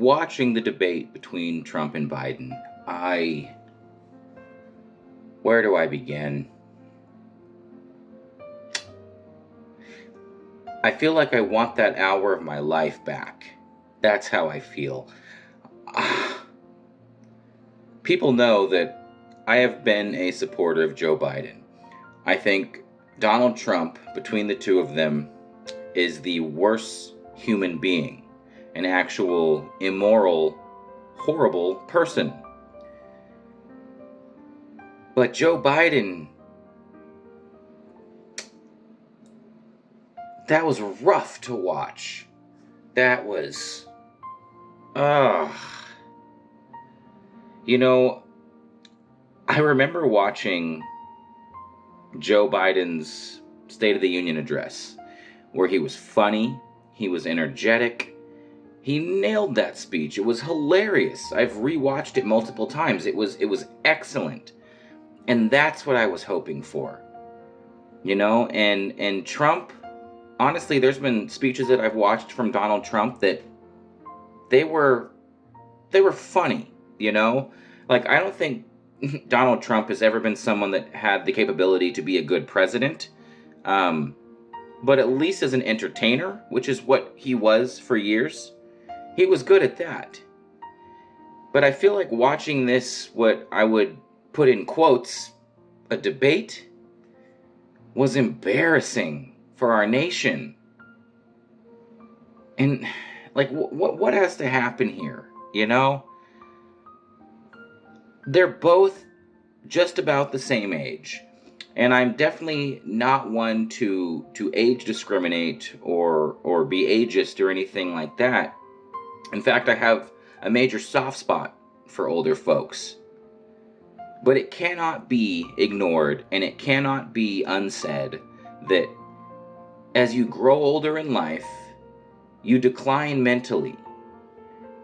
watching the debate between Trump and Biden, I. Where do I begin? I feel like I want that hour of my life back. That's how I feel. People know that I have been a supporter of Joe Biden. I think Donald Trump, between the two of them, is the worst human being, an actual immoral, horrible person. But Joe Biden, that was rough to watch. That was, you know, I remember watching Joe Biden's State of the Union address, where he was funny, he was energetic, he nailed that speech. It was hilarious. I've rewatched it multiple times. It was excellent. And that's what I was hoping for. And Trump, honestly, there's been speeches that I've watched from Donald Trump that they were funny, Like, I don't think Donald Trump has ever been someone that had the capability to be a good president. But at least as an entertainer, which is what he was for years, he was good at that. But I feel like watching this, what I would put in quotes, a debate, was embarrassing for our nation. And, like, what has to happen here, They're both just about the same age. And I'm definitely not one to age discriminate or be ageist or anything like that. In fact, I have a major soft spot for older folks. But it cannot be ignored and it cannot be unsaid that as you grow older in life, you decline mentally.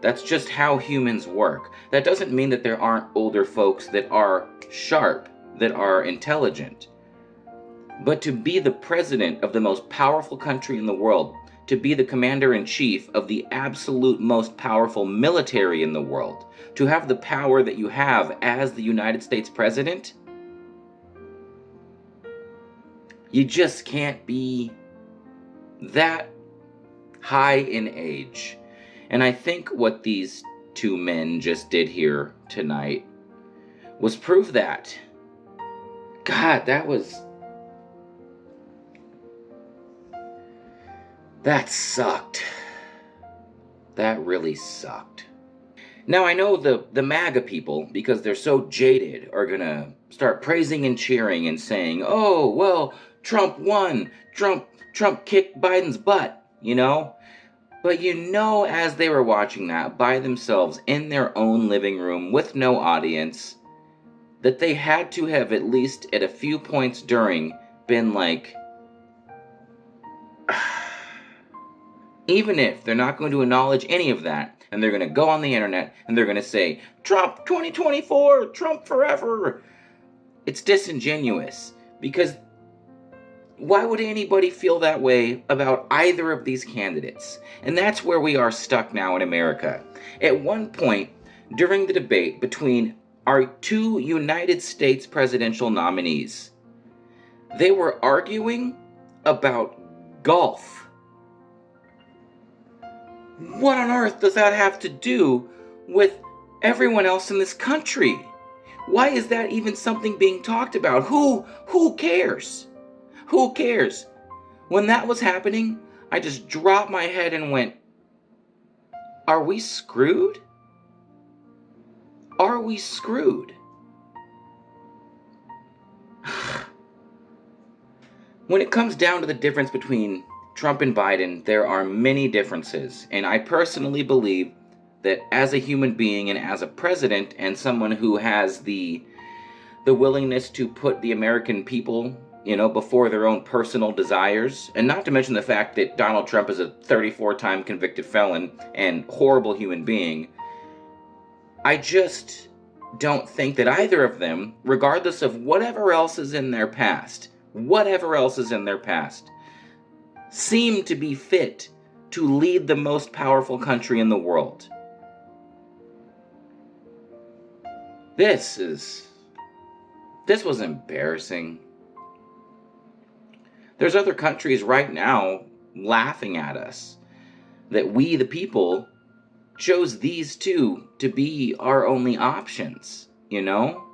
That's just how humans work. That doesn't mean that there aren't older folks that are sharp, that are intelligent. But to be the president of the most powerful country in the world, to be the commander-in-chief of the absolute most powerful military in the world, to have the power that you have as the United States president, you just can't be that high in age. And I think what these two men just did here tonight was prove that. God, that sucked. That really sucked. Now I know the MAGA people, because they're so jaded, are gonna start praising and cheering and saying, oh, well, Trump won. Trump kicked Biden's butt, But as they were watching that by themselves in their own living room with no audience, that they had to have at least at a few points during been like, even if they're not going to acknowledge any of that, and they're going to go on the internet and they're going to say, Trump 2024, Trump forever. It's disingenuous, because why would anybody feel that way about either of these candidates? And that's where we are stuck now in America. At one point, during the debate between our two United States presidential nominees, they were arguing about golf. What on earth does that have to do with everyone else in this country? Why is that even something being talked about? Who cares? Who cares? When that was happening, I just dropped my head and went, are we screwed? Are we screwed? When it comes down to the difference between Trump and Biden, there are many differences, and I personally believe that as a human being and as a president and someone who has the willingness to put the American people, before their own personal desires, and not to mention the fact that Donald Trump is a 34-time convicted felon and horrible human being, I just don't think that either of them, regardless of whatever else is in their past, seem to be fit to lead the most powerful country in the world. This was embarrassing. There's other countries right now laughing at us that we, the people, chose these two to be our only options, you know?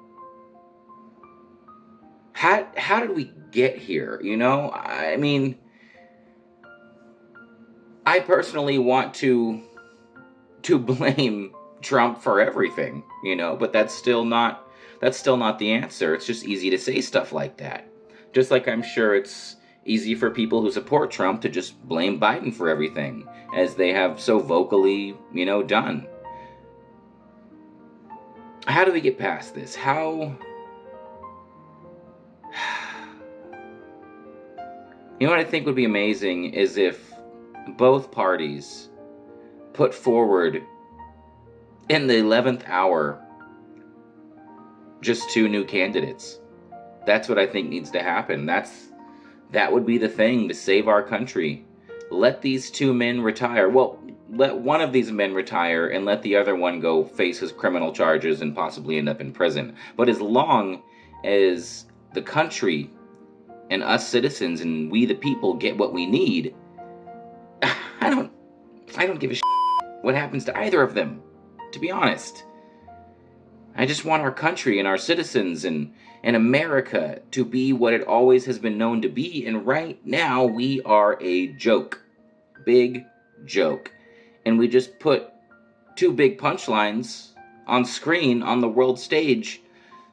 How did we get here, you know? I mean, I personally want to blame Trump for everything, you know, but that's still not the answer. It's just easy to say stuff like that. Just like I'm sure it's easy for people who support Trump to just blame Biden for everything, as they have so vocally, you know, done. How do we get past this? How... You know what I think would be amazing is if both parties put forward in the 11th hour just two new candidates. That's what I think needs to happen. That would be the thing to save our country. Let these two men retire. Well, let one of these men retire and let the other one go face his criminal charges and possibly end up in prison. But as long as the country and us citizens and we the people get what we need, I don't give a shit what happens to either of them, to be honest. I just want our country and our citizens and America to be what it always has been known to be, and right now we are a joke. Big joke. And we just put two big punchlines on screen on the world stage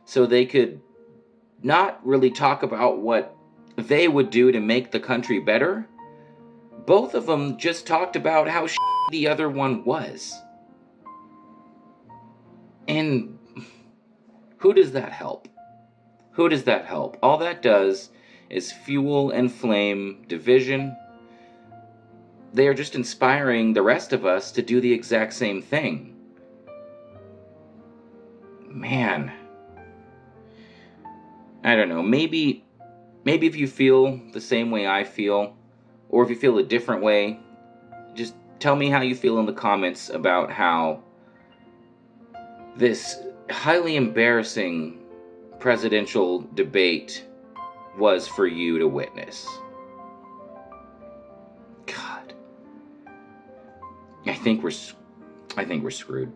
so they could not really talk about what they would do to make the country better. Both of them just talked about how the other one was. And who does that help? Who does that help? All that does is fuel and flame division. They are just inspiring the rest of us to do the exact same thing. Man. I don't know. Maybe if you feel the same way I feel, or if you feel a different way, just tell me how you feel in the comments about how this highly embarrassing presidential debate was for you to witness. God. I think we're screwed.